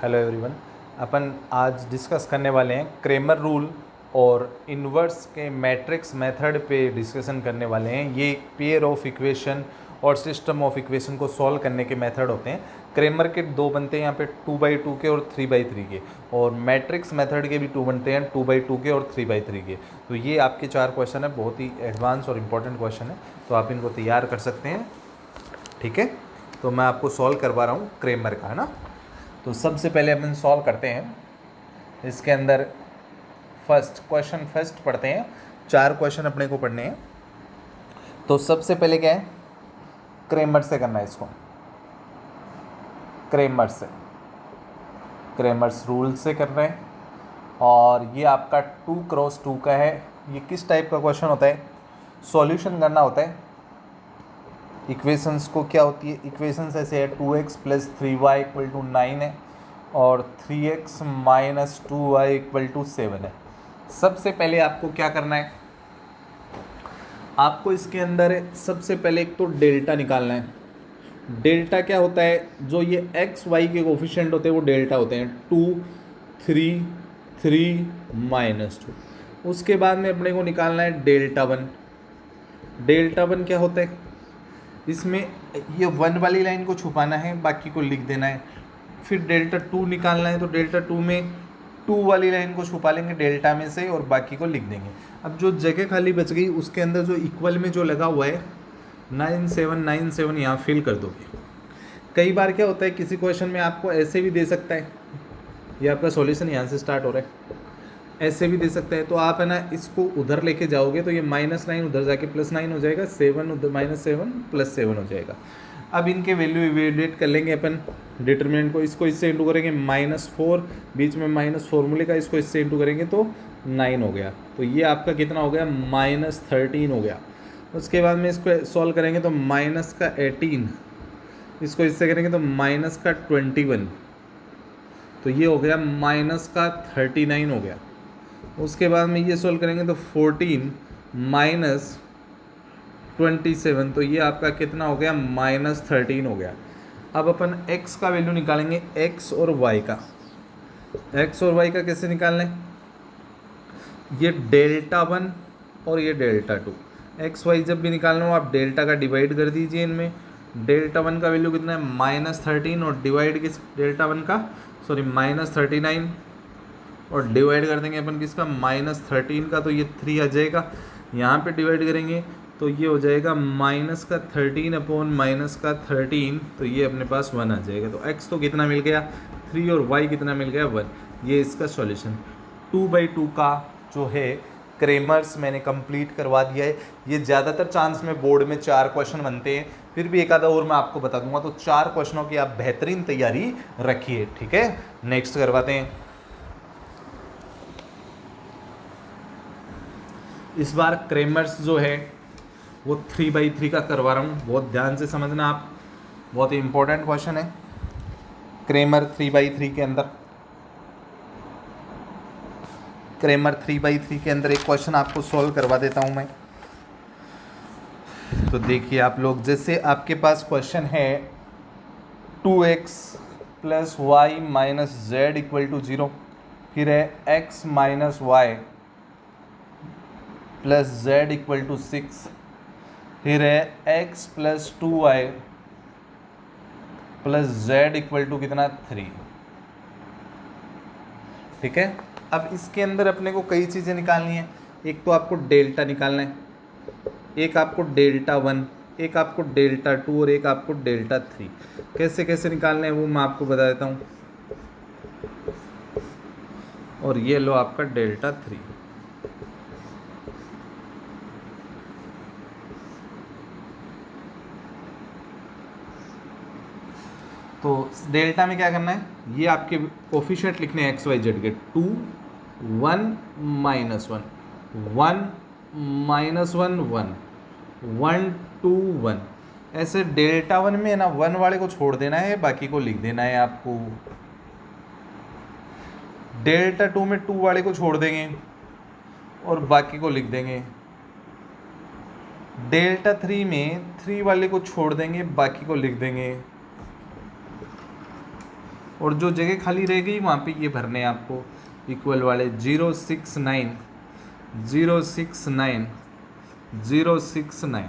Hello everyone. अपन आज discuss करने वाले हैं क्रेमर रूल और इन्वर्स के मैट्रिक्स मेथड पे डिस्कशन करने वाले हैं। ये एक पेयर ऑफ इक्वेशन और सिस्टम ऑफ इक्वेशन को सॉल्व करने के मेथड होते हैं। क्रेमर के दो बनते हैं यहाँ पे 2/2 के और 3/3 के, और मैट्रिक्स मेथड के भी 2 बनते हैं 2/2 के और 3/3 के। तो ये आपके 4 क्वेश्चन है, बहुत ही एडवांस और इम्पोर्टेंट क्वेश्चन है, तो आप इनको तैयार कर सकते हैं। ठीक है, तो मैं आपको सॉल्व करवा रहा हूँ क्रेमर का, है ना। तो सबसे पहले अपन सॉल्व करते हैं। इसके अंदर क्वेश्चन फर्स्ट पढ़ते हैं। 4 क्वेश्चन अपने को पढ़ने हैं। तो सबसे पहले क्या है, क्रेमर से करना है इसको। क्रेमर्स रूल से कर रहे हैं, और ये आपका 2x2 का है। ये किस टाइप का क्वेश्चन होता है, सॉल्यूशन करना होता है। इक्वेशंस को क्या होती है, इक्वेशंस ऐसे है 2x + 3y = 9 है और 3x - 2y = 7 है। सबसे पहले आपको क्या करना है, आपको इसके अंदर सबसे पहले एक तो डेल्टा निकालना है। डेल्टा क्या होता है, जो ये x y के कोफिशिएंट होते हैं वो डेल्टा होते हैं 2 3 3 -2। उसके बाद में अपने को निकालना है डेल्टा 1। डेल्टा 1 क्या होता है, इसमें ये 1 वाली लाइन को छुपाना है, बाकी को लिख देना है। फिर डेल्टा 2 निकालना है, तो डेल्टा 2 में 2 वाली लाइन को छुपा लेंगे डेल्टा में से और बाकी को लिख देंगे। अब जो जगह खाली बच गई उसके अंदर जो इक्वल में जो लगा हुआ है 9 7 9 7 यहाँ फिल कर दोगे। कई बार क्या होता है, किसी क्वेश्चन में आपको ऐसे भी दे सकता है, ये आपका सॉल्यूशन यहाँ से स्टार्ट हो रहा है, ऐसे भी दे सकता है। तो आप है ना इसको उधर लेके जाओगे तो ये -9 उधर जाके +9 हो जाएगा, 7 उधर -7 +7 हो जाएगा। अब इनके वैल्यू इवेल्युएट कर लेंगे अपन डिटरमिनेंट को। इसको इससे इंटू करेंगे -4, बीच में माइनस फॉर्मूले का, इसको इससे इंटू करेंगे तो 9 हो गया। तो ये आपका कितना हो गया, -13 हो गया। उसके बाद में इसको सॉल्व करेंगे तो -18, इसको इससे करेंगे तो -21, तो ये हो गया -39 हो गया। उसके बाद में ये सोल्व करेंगे तो 14 - 27, तो ये आपका कितना हो गया, -13 हो गया। अब अपन x का वैल्यू निकालेंगे, x और y का। x और y का कैसे निकालना है, ये डेल्टा 1 और ये डेल्टा 2। x y जब भी निकालना हो आप डेल्टा का डिवाइड कर दीजिए इनमें। डेल्टा 1 का वैल्यू कितना है, -13, और डिवाइड किस डेल्टा 1 का, सॉरी -39, और डिवाइड कर देंगे अपन किसका, -13 का, तो ये 3 आ जाएगा। यहाँ पे डिवाइड करेंगे तो ये हो जाएगा -13 अपॉन -13, तो ये अपने पास 1 आ जाएगा। तो x तो कितना मिल गया, 3, और y कितना मिल गया, 1। ये इसका सॉल्यूशन 2/2 का जो है क्रेमर्स मैंने कंप्लीट करवा दिया है। ये ज़्यादातर चांस में बोर्ड में 4 क्वेश्चन बनते हैं, फिर भी एक आधा और मैं आपको बता दूंगा। तो 4 क्वेश्चनों की आप बेहतरीन तैयारी रखिए। ठीक है, नेक्स्ट करवाते हैं। इस बार क्रेमर्स जो है वो 3/3 का करवा रहा हूँ, बहुत ध्यान से समझना आप, बहुत ही इंपॉर्टेंट क्वेश्चन है। क्रेमर 3/3 के अंदर, क्रेमर 3/3 के अंदर एक क्वेश्चन आपको सॉल्व करवा देता हूँ मैं। तो देखिए आप लोग, जैसे आपके पास क्वेश्चन है 2x + y - z = 0, फिर है x - y + z = 6, फिर है x + 2y + z = कितना, 3। ठीक है, अब इसके अंदर अपने को कई चीज़ें निकालनी है। एक तो आपको डेल्टा निकालना है, एक आपको डेल्टा 1, एक आपको डेल्टा 2, और एक आपको डेल्टा 3। कैसे कैसे निकालने हैं वो मैं आपको बता देता हूँ। और ये लो आपका डेल्टा 3। तो डेल्टा में क्या करना है, ये आपके कोफिशिएंट लिखने हैं x y z के, 2 1 -1 1 -1 1 1 2 1। ऐसे डेल्टा 1 में है ना 1 वाले को छोड़ देना है, बाकी को लिख देना है आपको। डेल्टा 2 में 2 वाले को छोड़ देंगे और बाकी को लिख देंगे। डेल्टा 3 में 3 वाले को छोड़ देंगे, बाकी को लिख देंगे। और जो जगह खाली रह गई वहाँ पे ये भरने हैं आपको इक्वल वाले 069 069 069।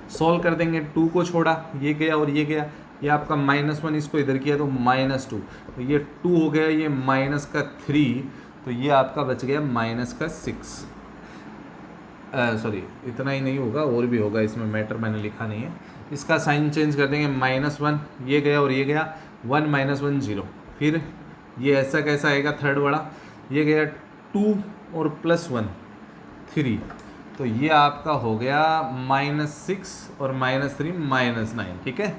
सॉल्व कर देंगे, 2 को छोड़ा, ये गया और ये गया, ये आपका -1 इसको इधर किया तो -2, तो ये 2 हो गया, ये -3, तो ये आपका बच गया -6। सॉरी इतना ही नहीं होगा, और भी होगा इसमें, मैटर मैंने लिखा नहीं है। इसका साइन चेंज कर देंगे, -1 ये गया और ये गया, 1 -1 0। फिर ये ऐसा कैसा आएगा थर्ड वाला, ये गया 2 और +1 3, तो ये आपका हो गया -6 और -3 -9, ठीक है।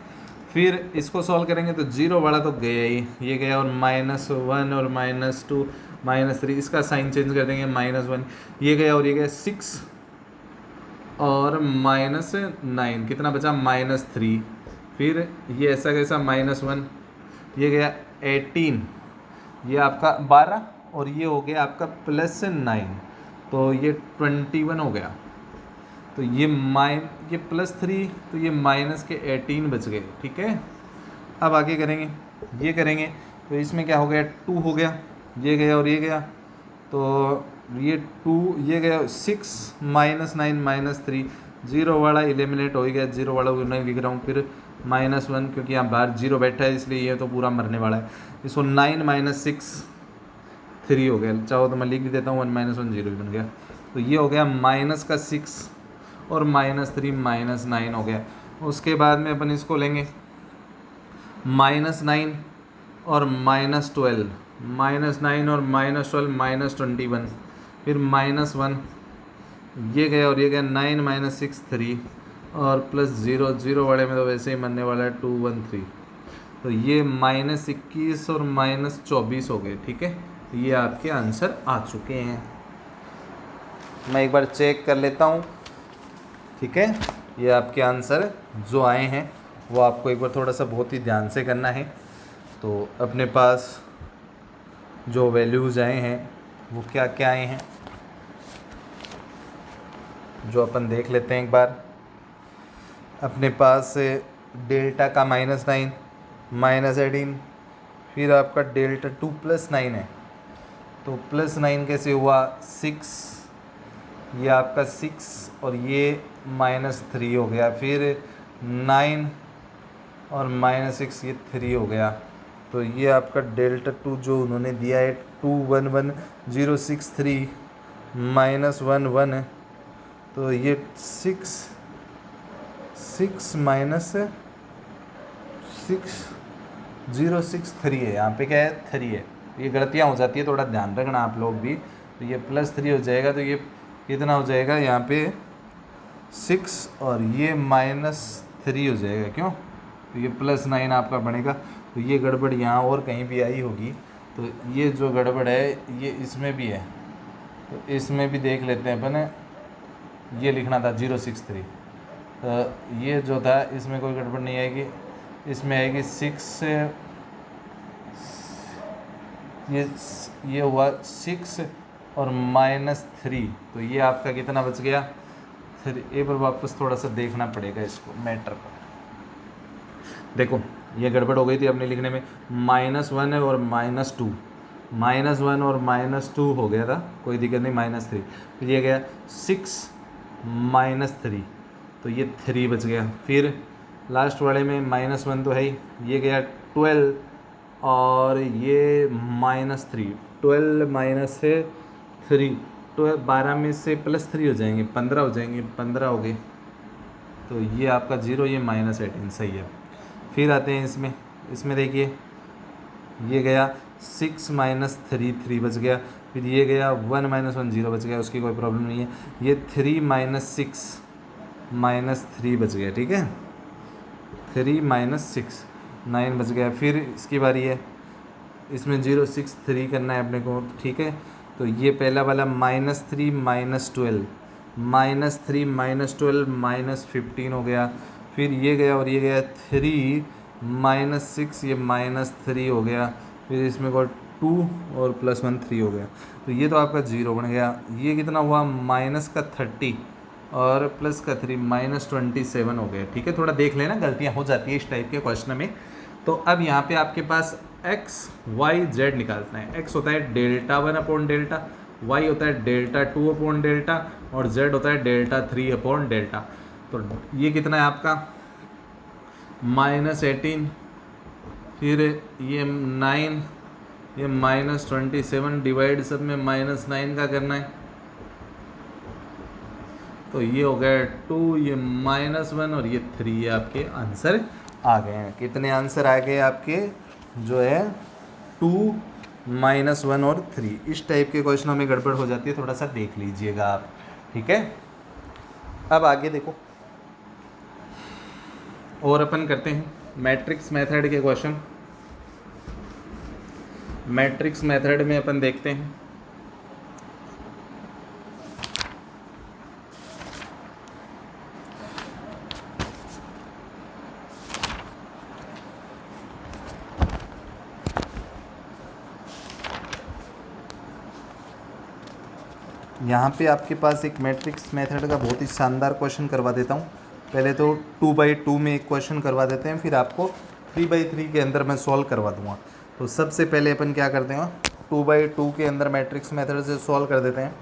फिर इसको सॉल्व करेंगे तो 0 वाला तो गया ही, ये गया, और -1 और -2 -3, इसका साइन चेंज कर देंगे, -1 ये गया और ये गया 6 और -9, कितना बचा -3। फिर ये ऐसा कैसा -1, ये गया 18, ये आपका 12 और ये हो गया आपका +9, तो ये 21 हो गया। तो ये +3, तो ये माइनस के 18 बच गए, ठीक है। अब आगे करेंगे, ये करेंगे तो इसमें क्या हो गया, 2 हो गया, ये गया और ये गया, तो ये 2 ये गया 6 -9 -3, 0 वाला एलिमिनेट हो गया, 0 वाला नहीं लिख रहा हूँ। फिर -1 क्योंकि यहाँ बाहर 0 बैठा है इसलिए ये तो पूरा मरने वाला है। इसको 9 -6 3 हो गया, चाहो तो मैं लिख भी देता हूँ, 1 -1 0 भी बन गया। तो ये हो गया -6 और -3 -9 हो गया। उसके बाद में अपन इसको लेंगे -9 और -12, -9 और -12 -21, फिर -1 ये गया और ये गया, 9 -6 3 और +0, 0 वाले में तो वैसे ही मरने वाला है, 2 1 3, तो ये -21 और -24 हो गए, ठीक है। तो ये आपके आंसर आ चुके हैं। मैं एक बार चेक कर लेता हूँ, ठीक है। ये आपके आंसर जो आए हैं वो आपको एक बार थोड़ा सा बहुत ही ध्यान से करना है। तो अपने पास जो वैल्यूज़ आए हैं वो क्या क्या आए हैं, जो अपन देख लेते हैं एक बार। अपने पास डेल्टा का -9 -18, फिर आपका डेल्टा 2 +9 है, तो +9 कैसे हुआ, 6, ये आपका 6 और ये -3 हो गया, फिर 9 और -6 ये 3 हो गया। तो ये आपका डेल्टा 2 जो उन्होंने दिया है 211063 -11, तो ये 6 -6063 है, यहाँ पे क्या है 3 है। ये गलतियाँ हो जाती है, थोड़ा ध्यान रखना आप लोग भी। तो ये +3 हो जाएगा, तो ये कितना हो जाएगा यहाँ पे 6 और ये -3 हो जाएगा, क्यों, तो ये +9 आपका बनेगा। तो ये गड़बड़ यहाँ और कहीं भी आई होगी, तो ये जो गड़बड़ है ये इसमें भी है, तो इसमें भी देख लेते हैं अपन। ये लिखना था 063, तो ये जो था इसमें कोई गड़बड़ नहीं आएगी, इसमें आएगी 6 से ये हुआ 6 और -3, तो ये आपका कितना बच गया 3। एक बार वापस थोड़ा सा देखना पड़ेगा इसको, मैटर पर देखो, ये गड़बड़ हो गई थी अपने लिखने में, -1 है और -2, -1 और -2 हो गया था, कोई दिक्कत नहीं, -3, फिर ये गया 6 -3, तो ये 3 बच गया। फिर लास्ट वाले में -1 तो है ही, ये गया 12 और ये -3, 12 से 3, 12 में से +3 हो जाएंगे, 15 हो जाएंगे, 15 हो गए, तो ये आपका 0, ये -18 सही है। फिर आते हैं इसमें देखिए, ये गया 6 -3 3 बच गया, फिर ये गया 1 -1 0 बच गया, उसकी कोई प्रॉब्लम नहीं है। ये 3 -6 -3 बच गया, ठीक है, 3 -6 9 बच गया। फिर इसकी बारी है, इसमें 063 करना है अपने को, ठीक है। तो ये पहला वाला -3 -12 -3 -12 -15 हो गया, फिर ये गया और ये गया 3 -6, ये -3 हो गया, फिर इसमें को 2 और +1 3 हो गया, तो ये तो आपका 0 बन गया। ये कितना हुआ -30 और +3 -27 हो गया, ठीक है। थोड़ा देख लेना, गलतियाँ हो जाती है इस टाइप के क्वेश्चन में, तो अब यहाँ पे आपके पास एक्स वाई जेड निकालना है। एक्स होता है डेल्टा 1 अपॉन डेल्टा, वाई होता है डेल्टा 2 अपॉन डेल्टा, और जेड होता है डेल्टा 3 अपॉन डेल्टा। तो ये कितना है आपका -18, फिर ये 9, ये -27, डिवाइड सब में -9 का करना है। तो ये हो गया 2, ये -1 और ये 3, ये आपके आंसर आ गए हैं। कितने आंसर आ गए आपके जो है 2, -1 और 3। इस टाइप के क्वेश्चनों में गड़बड़ हो जाती है, थोड़ा सा देख लीजिएगा आप, ठीक है। अब आगे देखो, और अपन करते हैं मैट्रिक्स मेथड के क्वेश्चन। मैट्रिक्स मेथड में अपन देखते हैं यहाँ पे आपके पास एक मैट्रिक्स मेथड का बहुत ही शानदार क्वेश्चन करवा देता हूँ। पहले तो 2x2 में एक क्वेश्चन करवा देते हैं, फिर आपको 3x3 के अंदर मैं सॉल्व करवा दूँगा। तो सबसे पहले अपन क्या करते हैं, 2x2 के अंदर मैट्रिक्स मेथड से सॉल्व कर देते हैं।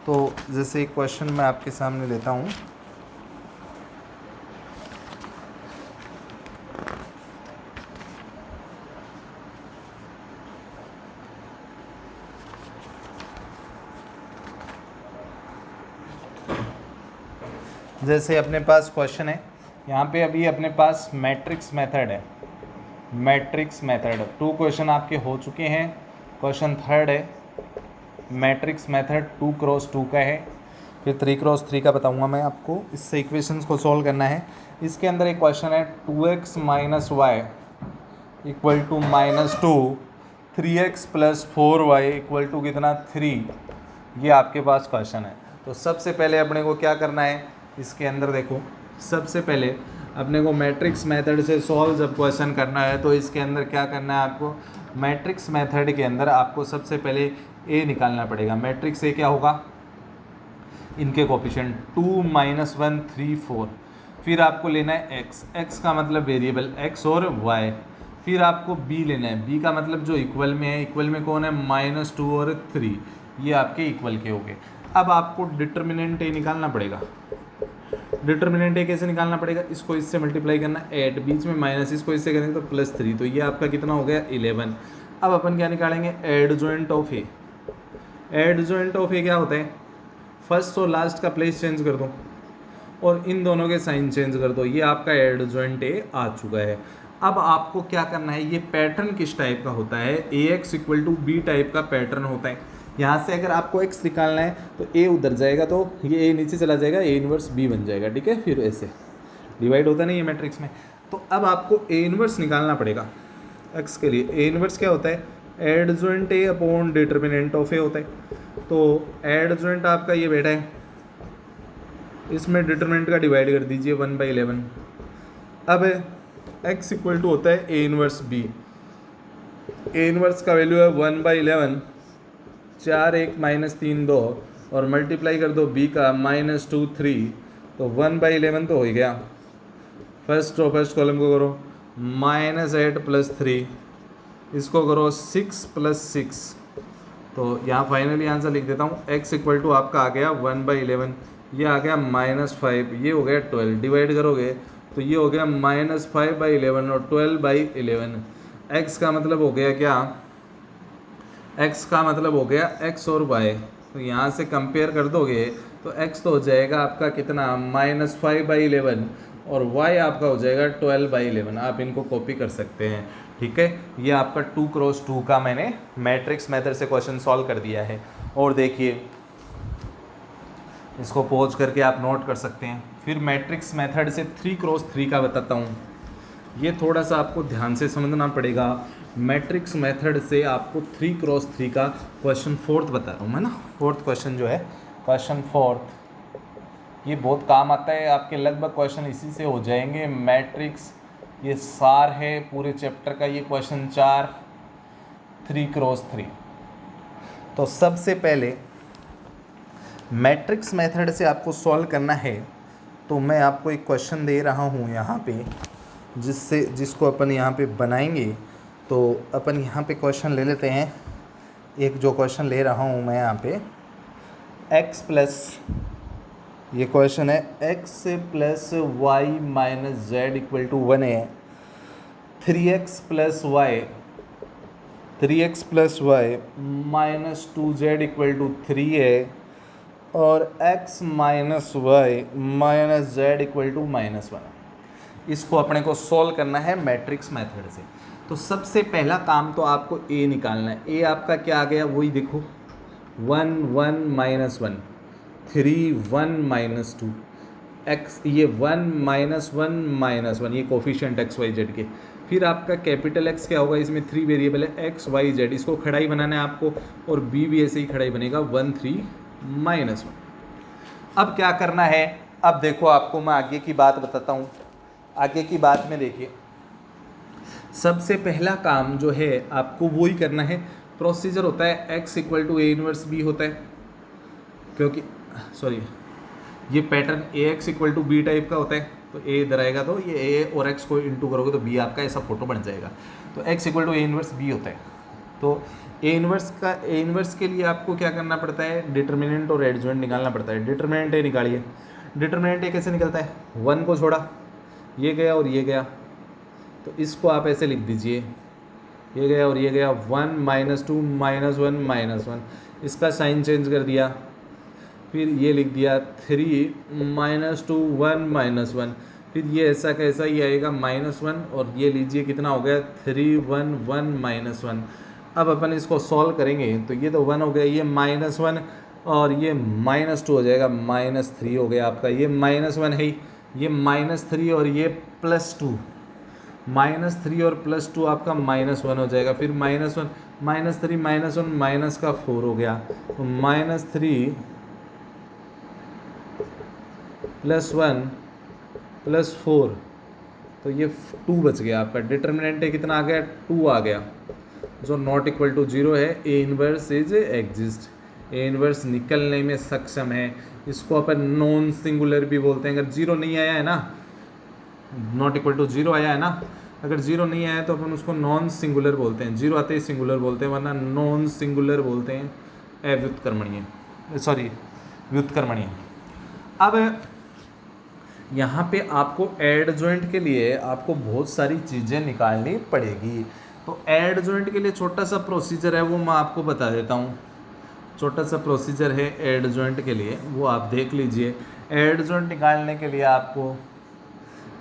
तो जैसे एक क्वेश्चन मैं आपके सामने लेता हूँ, जैसे अपने पास क्वेश्चन है यहाँ पे, अभी अपने पास मैट्रिक्स मेथड है, मैट्रिक्स मेथड 2 क्वेश्चन आपके हो चुके हैं। क्वेश्चन 3rd है, मैट्रिक्स मेथड 2x2 का है, फिर 3x3 का बताऊंगा मैं आपको। इससे इक्वेशंस को सॉल्व करना है। इसके अंदर एक क्वेश्चन है 2x - y equal to -2, 3x + 4y equal to कितना 3। ये आपके पास क्वेश्चन है। तो सबसे पहले अपने को क्या करना है, इसके अंदर देखो, सबसे पहले अपने को मैट्रिक्स मेथड से सॉल्व जब क्वेश्चन करना है तो इसके अंदर क्या करना है आपको, मैट्रिक्स मेथड के अंदर आपको सबसे पहले ए निकालना पड़ेगा। मैट्रिक्स ए क्या होगा, इनके कोफिशिएंट 2, -1, 3, 4। फिर आपको लेना है एक्स, एक्स का मतलब वेरिएबल एक्स और वाई। फिर आपको बी लेना है, बी का मतलब जो इक्वल में है, इक्वल में कौन है -2 और 3, ये आपके इक्वल के हो गए। अब आपको डिटर्मिनेंट ए निकालना पड़ेगा। डिटर्मिनेंट ए कैसे निकालना पड़ेगा, इसको इससे मल्टीप्लाई करना, ऐड बीच में माइनस, इसको इससे करेंगे तो +3, तो ये आपका कितना हो गया 11। अब अपन क्या निकालेंगे, adjoint of a. Adjoint of a क्या होता है, फर्स्ट और लास्ट का प्लेस चेंज कर दो और इन दोनों के साइन चेंज कर दो, ये आपका एडजॉइंट ए आ चुका है। अब आपको क्या करना है, ये पैटर्न किस टाइप का होता है, AX = B टाइप का पैटर्न होता है। यहाँ से अगर आपको x निकालना है तो a उधर जाएगा तो ये a नीचे चला जाएगा, A 1 B बन जाएगा, ठीक है। फिर ऐसे डिवाइड होता नहीं है मैट्रिक्स में। तो अब आपको A 1 निकालना पड़ेगा x के लिए। A 1 क्या होता है, adjoint A upon determinant of A होता है। तो एडजॉइंट आपका ये बैठा है, इसमें डिटर्मिनेंट का डिवाइड कर दीजिए 1/11। अब x = होता है A 1 B। A 1 का वैल्यू है 1/11, 4 1 -3 2, और मल्टीप्लाई कर दो b का -2 3, तो 1/11 तो हो ही गया। फर्स्ट कॉलम को करो -8 + 3, इसको करो 6 + 6, तो यहाँ फाइनली आंसर लिख देता हूँ। x = आपका आ गया 1/11, ये आ गया -5, ये हो गया 12। डिवाइड करोगे तो ये हो गया -5/11 और 12/11। x का मतलब हो गया क्या, x का मतलब हो गया x और y। तो यहाँ से कंपेयर कर दोगे तो x तो हो जाएगा आपका कितना -5/11 और y आपका हो जाएगा 12/11। आप इनको कॉपी कर सकते हैं, ठीक है। ये आपका 2x2 का मैंने मैट्रिक्स मेथड से क्वेश्चन सॉल्व कर दिया है। और देखिए, इसको पॉज करके आप नोट कर सकते हैं। फिर मैट्रिक्स मेथड से 3x3 का बताता हूँ, ये थोड़ा सा आपको ध्यान से समझना पड़ेगा। मैट्रिक्स मेथड से आपको 3x3 का क्वेश्चन 4th बता रहा हूँ मैं ना, 4th क्वेश्चन जो है, क्वेश्चन 4th, ये बहुत काम आता है आपके। लगभग क्वेश्चन इसी से हो जाएंगे। मैट्रिक्स ये सार है पूरे चैप्टर का, ये क्वेश्चन 4 3x3। तो सबसे पहले मैट्रिक्स मेथड से आपको सॉल्व करना है, तो मैं आपको एक क्वेश्चन दे रहा हूँ यहाँ पे। जिसको अपन यहाँ पे बनाएंगे। तो अपन यहाँ पे क्वेश्चन ले लेते हैं। एक जो क्वेश्चन ले रहा हूँ मैं यहाँ पे x प्लस, ये क्वेश्चन है x plus y minus z equal to 1 है। 3x plus y minus 2z equal to 3 है और x minus y minus z equal to -1। इसको अपने को सॉल्व करना है मैट्रिक्स मेथड से। तो सबसे पहला काम तो आपको a निकालना है। a आपका क्या आ गया वही देखो, 1 1 -1, 3 1 -2, x ये 1 -1 ये कोफिशिएंट एक्स वाई जेड के। फिर आपका कैपिटल X क्या होगा, इसमें 3 वेरिएबल है एक्स वाई जेड, इसको खड़ाई बनाना है आपको, और b भी ऐसे ही खड़ाई बनेगा 1 3 -1। अब क्या करना है, अब देखो आपको मैं आगे की बात बताता हूँ। आगे की बात में देखिए, सबसे पहला काम जो है आपको वही करना है। प्रोसीजर होता है x equal to a inverse b होता है, क्योंकि सॉरी ये pattern ax equal to b type का होता है। तो a इधर आएगा तो ये a और x को इंटू करोगे तो b आपका ऐसा फोटो बन जाएगा। तो x equal to a inverse b होता है। तो ए इनवर्स के लिए आपको क्या करना पड़ता है, डिटर्मिनेंट और एडजॉइंट निकालना पड़ता है। डिटर्मिनेंट ए निकालिए। डिटर्मिनेंट ए कैसे निकलता है, 1 को छोड़ा, ये गया और ये गया, तो इसको आप ऐसे लिख दीजिए, ये गया और ये गया, 1 -2 -1 -1, इसका साइन चेंज कर दिया। फिर ये लिख दिया 3 -2 1 -1, फिर ये ऐसा कैसा ही आएगा -1, और ये लीजिए कितना हो गया 3 1 1 -1। अब अपन इसको सॉल्व करेंगे तो ये तो 1 हो गया, ये -1 और ये -2 हो जाएगा, -3 हो गया आपका। ये -1 है ही, ये -3 और ये +2, -3 और +2 आपका -1 हो जाएगा। फिर -1 -3 -1 माइनस का 4 हो गया, तो -3 +1 +4, तो ये 2 बच गया आपका। डिटर्मिनेंट कितना आ गया, 2 आ गया, जो नॉट इक्वल टू 0 है। A inverse is exist, A inverse निकलने में सक्षम है। इसको अपन नॉन सिंगुलर भी बोलते हैं। अगर 0 नहीं आया है ना, नॉट इक्वल टू 0 आया है ना, अगर 0 नहीं आया है तो अपन उसको नॉन सिंगुलर बोलते हैं। 0 आते ही सिंगुलर बोलते हैं, वरना नॉन सिंगुलर बोलते हैं। अव्युत्क्रमणीय, सॉरी व्युत्क्रमणीय। अब यहाँ पे आपको एडजॉइंट के लिए आपको बहुत सारी चीज़ें निकालनी पड़ेगी। तो एडजॉइंट के लिए छोटा सा प्रोसीजर है, वो मैं आपको बता देता हूँ। छोटा सा प्रोसीजर है एडजॉइंट के लिए, वो आप देख लीजिए। एडजॉइंट निकालने के लिए आपको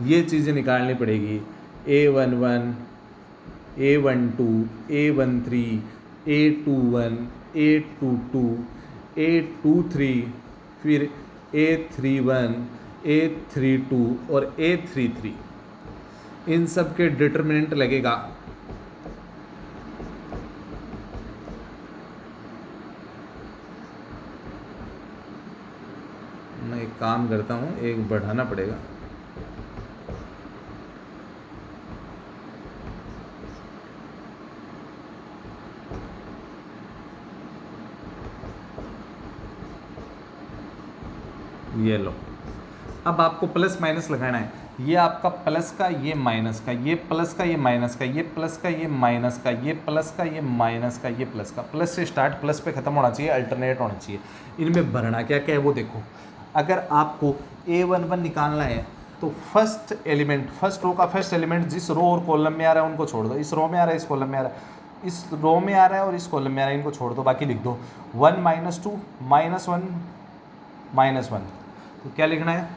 ये चीज़ें निकालनी पड़ेगी, A11 A12 A13 A21 A22 A23, फिर A31 A32 और A33, इन सब के डिटर्मिनेंट लगेगा। मैं एक काम करता हूँ, एक बढ़ाना पड़ेगा। ये लो, अब आपको प्लस माइनस लगाना है। ये आपका प्लस का, ये माइनस का, ये प्लस का, ये माइनस का, ये प्लस का, ये माइनस का, ये प्लस का, ये माइनस का, ये प्लस का। प्लस से स्टार्ट, प्लस पे ख़त्म होना चाहिए, अल्टरनेट होना चाहिए। इनमें भरना क्या क्या है वो देखो। अगर आपको A11 निकालना है तो फर्स्ट एलिमेंट, फर्स्ट रो का फर्स्ट एलिमेंट जिस रो और कॉलम में आ रहा है उनको छोड़ दो। इस रो में आ रहा है, इस कॉलम में आ रहा है, इस रो में आ रहा है और इस कॉलम में आ रहा है, इनको छोड़ दो, बाकी लिख दो 1 -2 -1 -1। तो क्या लिखना है,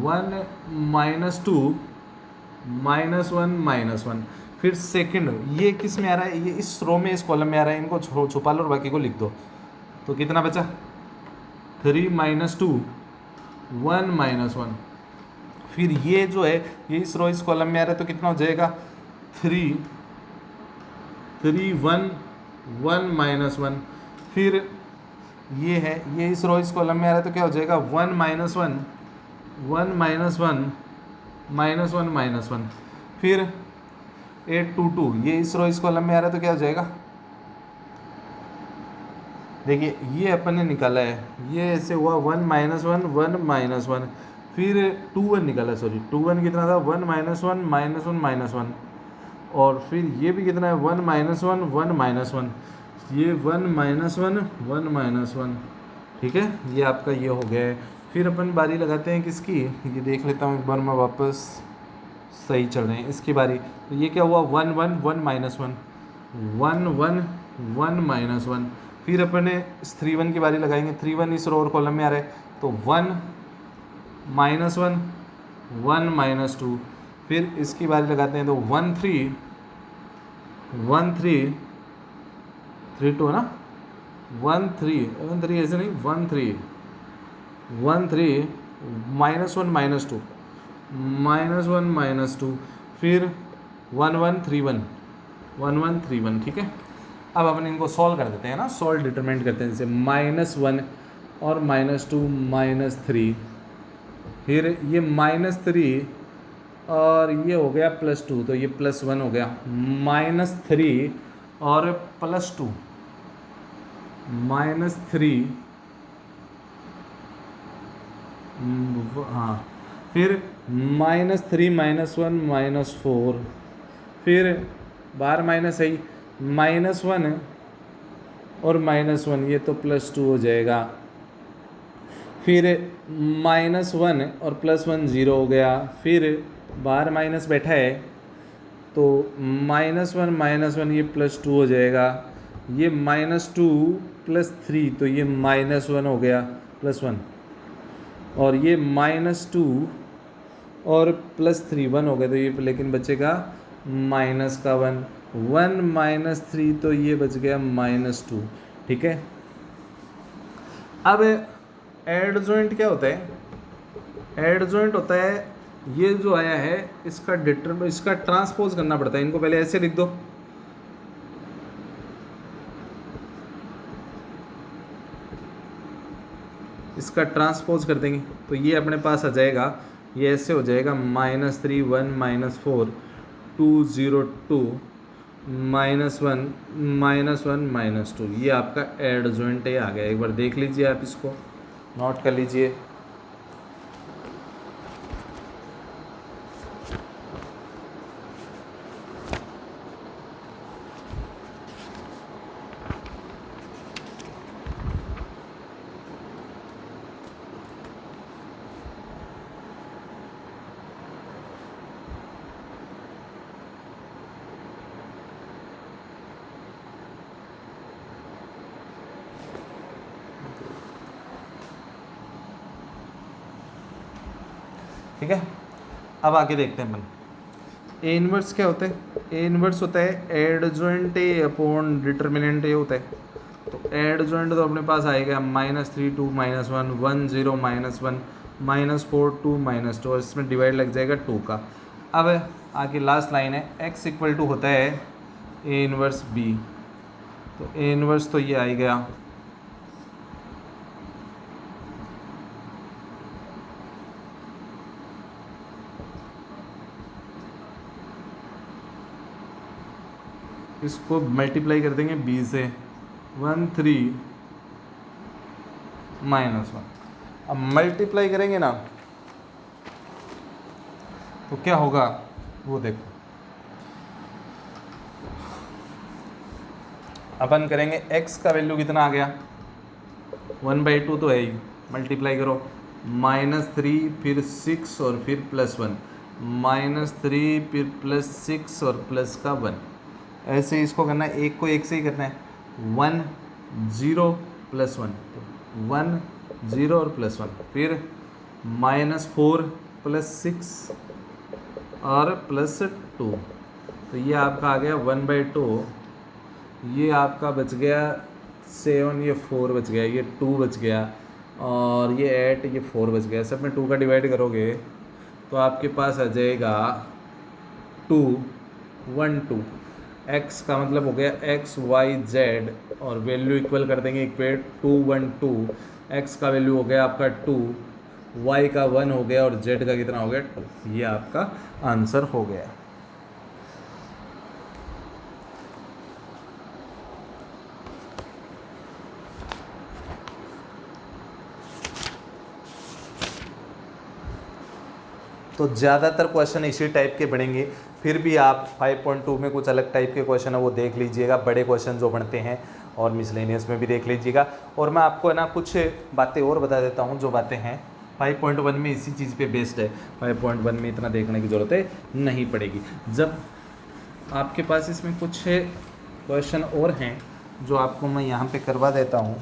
1 -2 -1 -1। फिर सेकंड, ये किस में आ रहा है, ये इस रो में इस कॉलम में आ रहा है, इनको छुपा लो और बाकी को लिख दो। तो कितना बचा, 3 -2 1 -1। फिर ये जो है, ये इस रो इस कॉलम में आ रहा है, तो कितना हो जाएगा 3 1 1 -1। फिर ये है, ये इस रो इस कॉलम में आ रहा है, तो क्या हो जाएगा 1 -1 1 -1 -1। फिर 822, ये इस रो इस कॉलम में आ रहा है, तो क्या हो जाएगा, देखिए ये अपन ने निकाला है, ये ऐसे हुआ 1 -1 1 -1। फिर 2 1 निकाला, सॉरी 2 1 कितना था, 1 -1 -1 -1, और फिर ये भी कितना है 1 -1 1 -1, ये 1 -1 1 -1, ठीक है, ये आपका ये हो गया है। फिर अपन बारी लगाते हैं किसकी, ये देख लेता हूँ एक बार मैं वापस, सही चल रहे हैं इसकी बारी। तो ये क्या हुआ 1 1 1 -1 1 1 1 -1, फिर अपन ने इस 3 1 की बारी लगाएंगे, 3 1 इस रो और कॉलम में आ रहा है, तो 1 -1 1 -2, फिर इसकी बारी लगाते हैं तो 1 3 1 3 3 2 है ना, 1 3 1 3 ऐसे नहीं, 1 3 1 3 -1 -2 -1 -2, फिर 1 1 3 1 1 1 3 1, ठीक है। अब अपन इनको सॉल्व कर देते हैं ना, सॉल्व डिटरमिनेट करते हैं, जैसे -1 और -2 -3, फिर ये -3 और ये हो गया +2, तो ये +1 हो गया, -3 और +2 -3, हाँ, फिर -3 -1 -4, फिर बार माइनस है, -1 और -1, ये तो +2 हो जाएगा, फिर -1 और +1 0 हो गया, फिर बाहर माइनस बैठा है तो -1 -1 ये +2 हो जाएगा, ये -2 +3 तो ये -1 हो गया +1, और ये -2 और +3 1 हो गया, तो ये लेकिन बचेगा -1 1 -3, तो ये बच गया -2, ठीक है। अब एडजॉइंट क्या होता है, एडजॉइंट होता है ये जो आया है इसका ट्रांसपोज करना पड़ता है, इनको पहले ऐसे लिख दो, इसका ट्रांसपोज कर देंगे तो ये अपने पास आ जाएगा, ये ऐसे हो जाएगा -3 1 -4 2 0 2 -1 -1 -2, ये आपका एडजॉइंट आ गया। एक बार देख लीजिए, आप इसको नोट कर लीजिए। ठीक है, अब आगे देखते हैं अपन ए इनवर्स क्या होता है। ए इनवर्स होता है एडजॉइंट ए अपॉन डिटर्मिनेंट ए होता है। तो एडजॉइंट तो अपने पास आएगा -3 2 -1 1 0 -1 -4 2 -2, और इसमें डिवाइड लग जाएगा 2 का। अब आगे लास्ट लाइन है x = होता है ए इनवर्स बी, तो ए इनवर्स तो ये आ ही गया, इसको मल्टीप्लाई कर देंगे b से 1 3 -1। अब मल्टीप्लाई करेंगे ना तो क्या होगा वो देखो, अपन करेंगे x का वैल्यू कितना आ गया 1/2 तो है ही, मल्टीप्लाई करो -3 फिर 6 और फिर +1 -3 फिर +6 और प्लस का 1, ऐसे इसको करना है, एक को एक से ही करना है 1 0 +1, तो 1 0 और +1, फिर -4 +6 और +2, तो ये आपका आ गया 1/2, ये आपका बच गया 7, ये 4 बच गया, ये 2 बच गया, और ये 8, ये 4 बच गया। सब में 2 का डिवाइड करोगे तो आपके पास आ जाएगा 2 1 2, x का मतलब हो गया x y z, और वैल्यू इक्वल कर देंगे, इक्वेट 2 1 2, x का वैल्यू हो गया आपका 2, y का 1 हो गया, और z का कितना हो गया 2, ये आपका आंसर हो गया। तो ज़्यादातर क्वेश्चन इसी टाइप के बढ़ेंगे। फिर भी आप 5.2 में कुछ अलग टाइप के क्वेश्चन है वो देख लीजिएगा, बड़े क्वेश्चन जो बनते हैं, और मिसलेनियस में भी देख लीजिएगा। और मैं आपको है ना कुछ बातें और बता देता हूँ जो बातें हैं 5.1 में इसी चीज़ पे बेस्ड है। 5.1 में इतना देखने की ज़रूरत है नहीं पड़ेगी। जब आपके पास इसमें कुछ क्वेश्चन और हैं जो आपको मैं यहाँ पे करवा देता हूँ।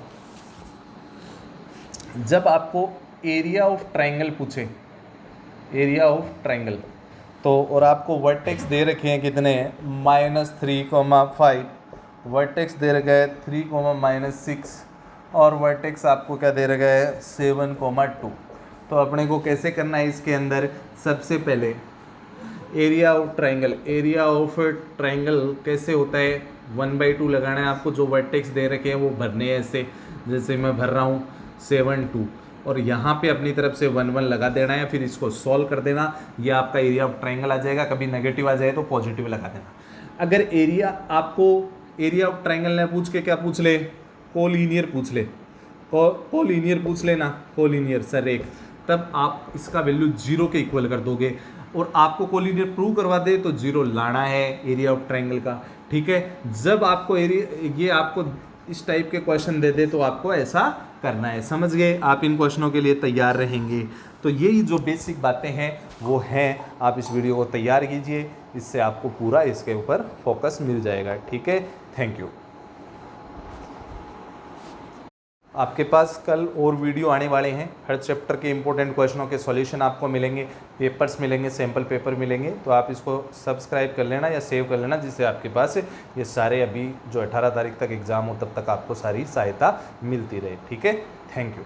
जब आपको एरिया ऑफ ट्रायंगल पूछे, एरिया ऑफ ट्रायंगल, तो और आपको वर्टेक्स दे रखे हैं कितने हैं, -3,5, वर्टेक्स दे रखा है 3,-6, और वर्टेक्स आपको क्या दे रखा है 7,2। तो अपने को कैसे करना है इसके अंदर, सबसे पहले area of triangle, area of triangle कैसे होता है, 1/2 लगाना है आपको। जो वर्टेक्स दे रखे हैं वो भरने हैं ऐसे, जैसे मैं भर रहा हूँ 7,2, और यहाँ पे अपनी तरफ से 1 लगा देना है, फिर इसको सॉल्व कर देना, ये आपका एरिया ऑफ ट्रायंगल आ जाएगा। कभी नेगेटिव आ जाए तो पॉजिटिव लगा देना। अगर एरिया आपको एरिया ऑफ ट्रायंगल ने पूछ के क्या पूछ ले, कोलिनियर पूछ ले, कोलिनियर पूछ लेना, कोलिनियर सर एक, तब आप इसका वैल्यू 0 के इक्वल कर दोगे। और आपको कोलिनियर प्रूव करवा दे तो 0 लाना है एरिया ऑफ ट्रायंगल का, ठीक है। जब आपको एरिया, ये आपको इस टाइप के क्वेश्चन दे दे तो आपको ऐसा करना है, समझ गए। आप इन क्वेश्चनों के लिए तैयार रहेंगे। तो यही जो बेसिक बातें हैं वो हैं, आप इस वीडियो को तैयार कीजिए, इससे आपको पूरा इसके ऊपर फोकस मिल जाएगा, ठीक है। Thank you. आपके पास कल और वीडियो आने वाले हैं, हर चैप्टर के इंपॉर्टेंट क्वेश्चनों के सॉल्यूशन आपको मिलेंगे, पेपर्स मिलेंगे, सैम्पल पेपर मिलेंगे। तो आप इसको सब्सक्राइब कर लेना या सेव कर लेना, जिससे आपके पास ये सारे अभी जो 18 तारीख तक एग्ज़ाम हो तब तक आपको सारी सहायता मिलती रहे, ठीक है। Thank you.